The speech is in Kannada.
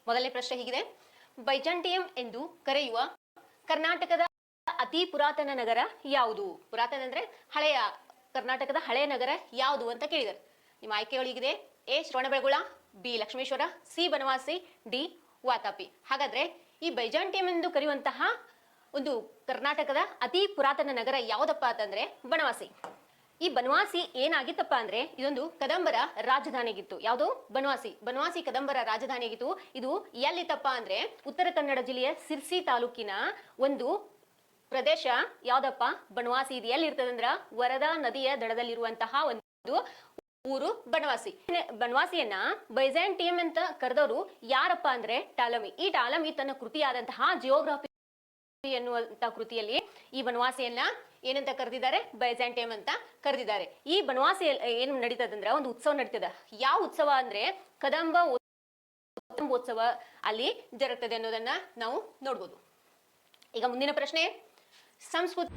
ಮೊದಲನೇ ಪ್ರಶ್ನೆ ಹೀಗಿದೆ, ಬೈಜಾಂಟಿಯಂ ಎಂದು ಕರೆಯುವ ಕರ್ನಾಟಕದ ಅತಿ ಪುರಾತನ ನಗರ ಯಾವುದು? ಪುರಾತನ ಅಂದ್ರೆ ಹಳೆಯ, ಕರ್ನಾಟಕದ ಹಳೆಯ ನಗರ ಯಾವುದು ಅಂತ ಕೇಳಿದರು. ನಿಮ್ಮ ಆಯ್ಕೆಗಳಿಗಿದೆ: A Shravanabelagola, B Lakshmeshwar, C Banavasi, D Vatapi. ಹಾಗಾದ್ರೆ ಈ ಬೈಜಾಂಟಿಯಂ ಎಂದು ಕರೆಯುವಂತಹ ಒಂದು ಕರ್ನಾಟಕದ ಅತಿ ಪುರಾತನ ನಗರ ಯಾವುದಪ್ಪ ಅಂತಂದ್ರೆ ಬನವಾಸಿ. ಈ ಬನವಾಸಿ ಏನಾಗಿತ್ತಪ್ಪ ಅಂದ್ರೆ ಇದೊಂದು ಕದಂಬರ ರಾಜಧಾನಿಯಾಗಿತ್ತು. ಯಾವುದು? ಬನವಾಸಿ. ಬನವಾಸಿ ಕದಂಬರ ರಾಜಧಾನಿಯಾಗಿತ್ತು. ಇದು ಎಲ್ಲಿತ್ತಪ್ಪ ಅಂದ್ರೆ ಉತ್ತರ ಕನ್ನಡ ಜಿಲ್ಲೆಯ ಸಿರ್ಸಿ ತಾಲೂಕಿನ ಒಂದು ಪ್ರದೇಶ. ಯಾವ್ದಪ್ಪ? ಬನವಾಸಿ. ಇದು ಎಲ್ಲಿರ್ತದಂದ್ರ ವರದಾ ನದಿಯ ದಡದಲ್ಲಿರುವಂತಹ ಒಂದು ಊರು ಬನವಾಸಿ. ಬನವಾಸಿಯನ್ನ ಬೈಜಾಂಟಿಯಂ ಅಂತ ಕರೆದವರು ಯಾರಪ್ಪ ಅಂದ್ರೆ ಟಾಲಮಿ. ಈ ಟಾಲಮಿ ತನ್ನ ಕೃತಿಯಾದಂತಹ ಜಿಯೋಗ್ರಫಿ ಎನ್ನುವಂತ ಕೃತಿಯಲ್ಲಿ ಈ ಬನವಾಸಿಯನ್ನ ಏನಂತ ಕರೆದಿದ್ದಾರೆ? ಬೈಜಾಂಟಿಯಂ ಅಂತ ಕರೆದಿದ್ದಾರೆ. ಈ ಬನವಾಸಿ ಏನು ನಡೀತದಂದ್ರ ಒಂದು ಉತ್ಸವ ನಡೀತದ. ಯಾವ ಉತ್ಸವ ಅಂದ್ರೆ ಕದಂಬೋತ್ಸವ ಅಲ್ಲಿ ಜರುಗ್ತದೆ ಅನ್ನೋದನ್ನ ನಾವು ನೋಡ್ಬೋದು. ಈಗ ಮುಂದಿನ ಪ್ರಶ್ನೆ, ಸಂಸ್ಕೃತಿ